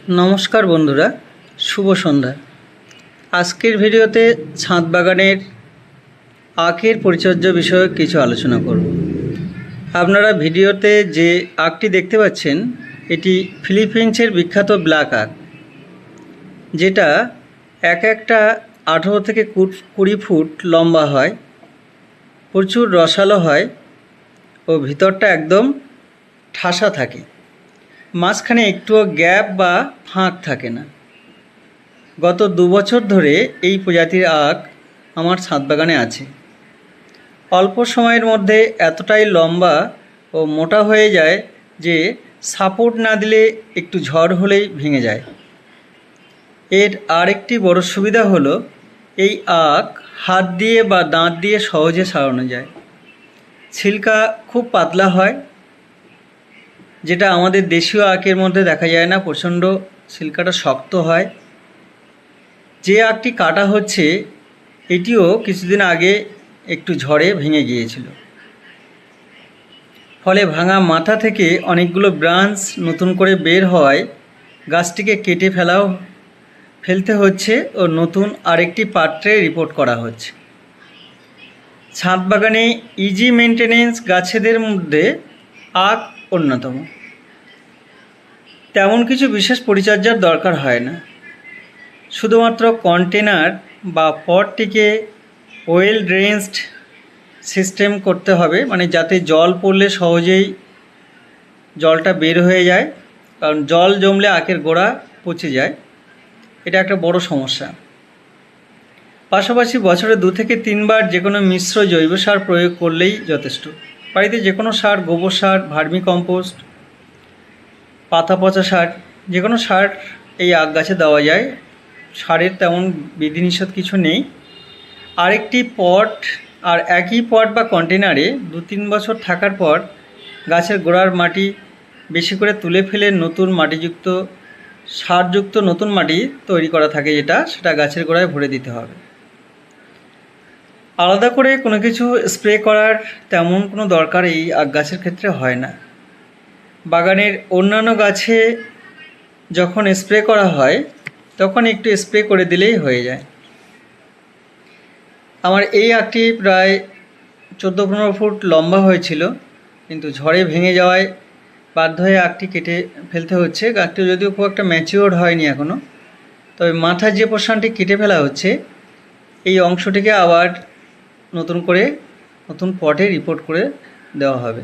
নমস্কার বন্ধুরা, শুভ সন্ধ্যা। আজকের ভিডিওতে ছাদ বাগানের আখের পরিচর্যা বিষয়ক কিছু আলোচনা করব। আপনারা ভিডিওতে যে আখটি দেখতে পাচ্ছেন এটি ফিলিপিন্সের বিখ্যাত ব্ল্যাক আখ, যেটা একটা 18 থেকে 20 ফুট লম্বা হয়, প্রচুর রসালো হয় ও ভিতরটা একদম ঠাসা থাকে, মাঝখানে একটুও গ্যাপ বা ফাঁক থাকে না। গত 2 বছর ধরে এই প্রজাতির আখ আমার ছাদ বাগানে আছে। অল্প সময়ের মধ্যে এতটাই লম্বা ও মোটা হয়ে যায় যে সাপোর্ট না দিলে একটু ঝড় হলেই ভেঙে যায়। এর আরেকটি বড় সুবিধা হলো এই আখ হাত দিয়ে বা দাঁত দিয়ে সহজে ছাড়ানো যায়। ছিলকা খুব পাতলা হয়, যেটা আমাদের দেশীয় আখের মধ্যে দেখা যায় না। প্রচণ্ড ছিলকাটা শক্ত হয়। যে আখটি কাটা হচ্ছে এটিও কিছুদিন আগে একটু ঝড়ে ভেঙে গিয়েছিল, ফলে ভাঙা মাথা থেকে অনেকগুলো ব্রাঞ্চ নতুন করে বের হওয়ায় গাছটিকে কেটে ফেলতে হচ্ছে ও নতুন আরেকটি পাত্রে রিপোর্ট করা হচ্ছে। ছাদ বাগানে ইজি মেনটেনেন্স গাছেদের মধ্যে আখ অন্যতম। তেমন কিছু বিশেষ পরিচর্যার দরকার হয় না, শুধুমাত্র কন্টেনার বা পটটিকে ওয়েল ড্রেনড সিস্টেম করতে হবে, মানে যাতে জল পড়লে সহজেই জলটা বের হয়ে যায়, কারণ জল জমলে আখের গোড়া পচে যায়। এটা একটা বড় সমস্যা। পাশাপাশি বছরে 2 থেকে 3 বার যে কোনো মিশ্র জৈব সার প্রয়োগ করলেই যথেষ্ট। বাড়িতে যে কোনো সার, গোবর সার, ভার্মি কম্পোস্ট, পাতা পচা সার, যে কোনো সার এই আখ গাছে দেওয়া যায়। সারের তেমন বিধিনিষেধ কিছু নেই। আরেকটি পট আর একই পট বা কন্টেনারে 2-3 বছর থাকার পর গাছের গোড়ার মাটি বেশি করে তুলে ফেলে নতুন মাটিযুক্ত সারযুক্ত নতুন মাটি তৈরি করা থাকে, সেটা গাছের গোড়ায় ভরে দিতে হবে। আলাদা করে কোনো কিছু স্প্রে করার তেমন কোনো দরকার এই আখ গাছের ক্ষেত্রে হয় না। বাগানের অন্যান্য গাছে যখন স্প্রে করা হয় তখন একটু স্প্রে করে দিলেই হয়ে যায়। আমার এই আখটি প্রায় 14-15 ফুট লম্বা হয়েছিল, কিন্তু ঝড়ে ভেঙে যাওয়ায় বাধ্য হয়ে আখটি কেটে ফেলতে হচ্ছে। গাছটি যদিও খুব একটা ম্যাচিওর হয়নি এখনও, তবে মাথার যে পোর্শনটি কেটে ফেলা হচ্ছে এই অংশটিকে আবার নতুন করে নতুন পটে রিপোর্ট করে দেওয়া হবে।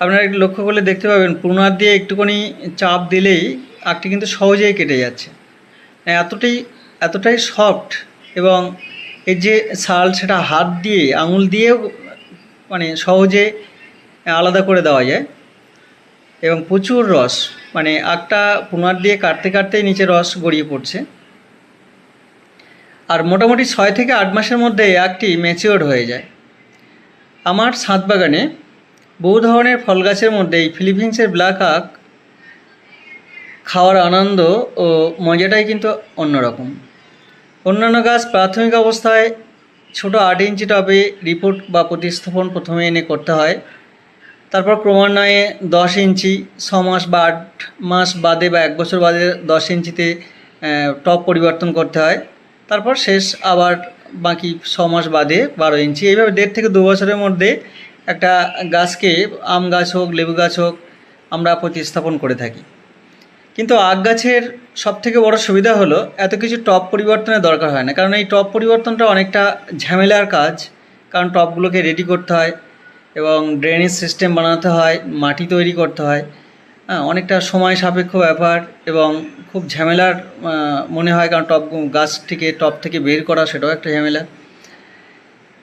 আপনারা একটু লক্ষ্য করলে দেখতে পাবেন প্রুনার দিয়ে একটুখানি চাপ দিলেই আখটি কিন্তু সহজেই কেটে যাচ্ছে। এতটাই সফট, এবং এর যে ছাল সেটা হাত দিয়ে আঙুল দিয়েও মানে সহজে আলাদা করে দেওয়া যায়, এবং প্রচুর রস, মানে আখটা প্রুনার দিয়ে কাটতে কাটতেই নিচে রস গড়িয়ে পড়ছে। আর মোটামুটি 6 থেকে 8 মাসের মধ্যে আখটি ম্যাচিওর হয়ে যায়। আমার ছাদ বাগানে বহু ধরনের ফল গাছের মধ্যে এই ফিলিপিন্সের ব্ল্যাক আখ খাওয়ার আনন্দ ও মজাটাই কিন্তু অন্যরকম। অন্যান্য গাছ প্রাথমিক অবস্থায় ছোট 8 ইঞ্চি টবে রিপোর্ট বা প্রতিস্থাপন প্রথমে এনে করতে হয়, তারপর ক্রমান্বয়ে 10 ইঞ্চি, 6 মাস বা 8 মাস বাদে বা 1 বছর বাদে 10 ইঞ্চিতে টব পরিবর্তন করতে হয়, তারপর শেষ আবার বাকি 6 মাস বাদে 12 ইঞ্চি। এইভাবে 1.5 থেকে 2 বছরের মধ্যে একটা গাছকে, আম গাছ হোক, লেবু গাছ হোক, আমরা প্রতিস্থাপন করে থাকি। কিন্তু আখ গাছের সবথেকে বড় সুবিধা হলো এত কিছু টব পরিবর্তনের দরকার হয় না, কারণ এই টব পরিবর্তনটা অনেকটা ঝামেলার কাজ। কারণ টবগুলোকে রেডি করতে হয় এবং ড্রেনেজ সিস্টেম বানাতে হয়, মাটি তৈরি করতে হয়, অনেকটা সময় সাপেক্ষ ব্যাপার এবং খুব ঝামেলার মনে হয়, কারণ গাছটিকে টব থেকে বের করা সেটাও একটা ঝামেলা।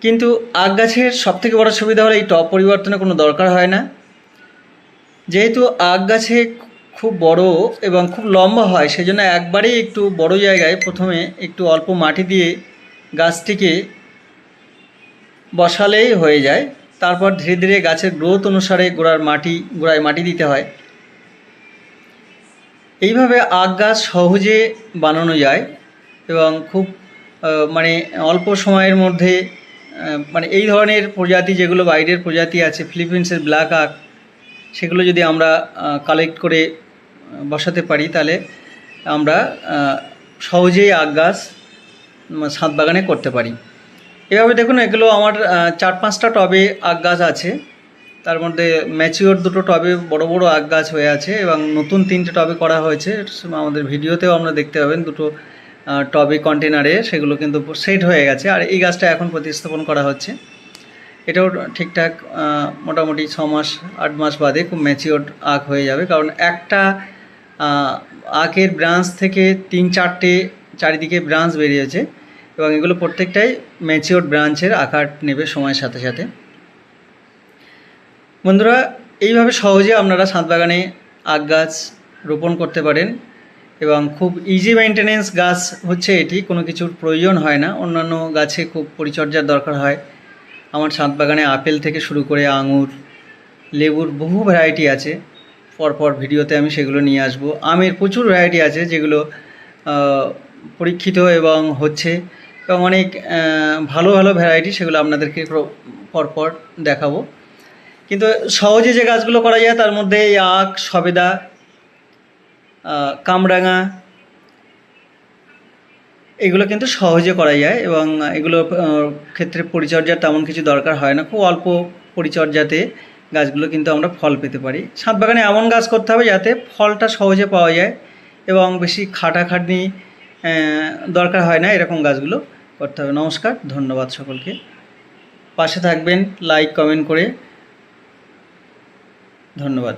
কিন্তু আখ গাছের সবথেকে বড় সুবিধা হলো এই টব পরিবর্তনের কোনো দরকার হয় না। যেহেতু আখ গাছে খুব বড় এবং খুব লম্বা হয়, সেজন্য একবারেই একটু বড় জায়গায় প্রথমে একটু অল্প মাটি দিয়ে গাছটিকে বসালেই হয়ে যায়। তারপর ধীরে ধীরে গাছের গ্রোথ অনুসারে গোড়ায় মাটি দিতে হয়। এইভাবে আখ গাছ সহজে বানানো যায় এবং খুব মানে অল্প সময়ের মধ্যে, মানে এই ধরনের প্রজাতি যেগুলো বাইরের প্রজাতি আছে ফিলিপিন্সের ব্ল্যাক আখ, সেগুলো যদি আমরা কালেক্ট করে বসাতে পারি তাহলে আমরা সহজেই আখ গাছ ছাদ বাগানে করতে পারি। এভাবে দেখুন, এগুলো আমার 4-5টা টবে আখ গাছ আছে। তার মধ্যে ম্যাচিওর দুটো টবে বড় বড় আখ গাছ হয়ে আছে এবং নতুন 3টে টবে করা হয়েছে। আমাদের ভিডিওতেও আমরা দেখতে পাবেন, দুটো টবে কন্টেনারে সেগুলো কিন্তু সেট হয়ে গেছে। আর এই গাছটা এখন প্রতিস্থাপন করা হচ্ছে। এটাও ঠিকঠাক মোটামুটি 6-8 মাস বাদে খুব ম্যাচিওর আখ হয়ে যাবে, কারণ একটা আখের ব্রাঞ্চ থেকে 3-4টে চারিদিকে ব্রাঞ্চ বেরিয়েছে এবং এগুলো প্রত্যেকটাই ম্যাচিওর ব্রাঞ্চের আকার নেবে সময়ের সাথে সাথে। বন্ধুরা, এইভাবে সহজে আপনারা ছাদ বাগানে আখ গাছ রোপণ করতে পারেন এবং খুব ইজি মেনটেনেন্স গাছ হচ্ছে এটি, কোনো কিছুর প্রয়োজন হয় না। অন্যান্য গাছে খুব পরিচর্যার দরকার হয়। আমার ছাদ বাগানে আপেল থেকে শুরু করে আঙুর, লেবুর বহু ভ্যারাইটি আছে। পরপর ভিডিওতে আমি সেগুলো নিয়ে আসব। আমের প্রচুর ভ্যারাইটি আছে যেগুলো পরীক্ষিত এবং হচ্ছে, এবং অনেক ভালো ভালো ভ্যারাইটি, সেগুলো আপনাদেরকে পরপর দেখাবো। কিন্তু সহজে যে গাছগুলো করা যায় তার মধ্যে এই আখ, সবেদা, কামরাঙা, এগুলো কিন্তু সহজে করা যায় এবং এগুলোর ক্ষেত্রে পরিচর্যার তেমন কিছু দরকার হয় না। খুব অল্প পরিচর্যাতে গাছগুলো কিন্তু আমরা ফল পেতে পারি। ছাদ বাগানে এমন গাছ করতে হবে যাতে ফলটা সহজে পাওয়া যায় এবং বেশি খাটাখাটনি দরকার হয় না, এরকম গাছগুলো করতে হবে। নমস্কার, ধন্যবাদ সকলকে। পাশে থাকবেন লাইক কমেন্ট করে। ধন্যবাদ।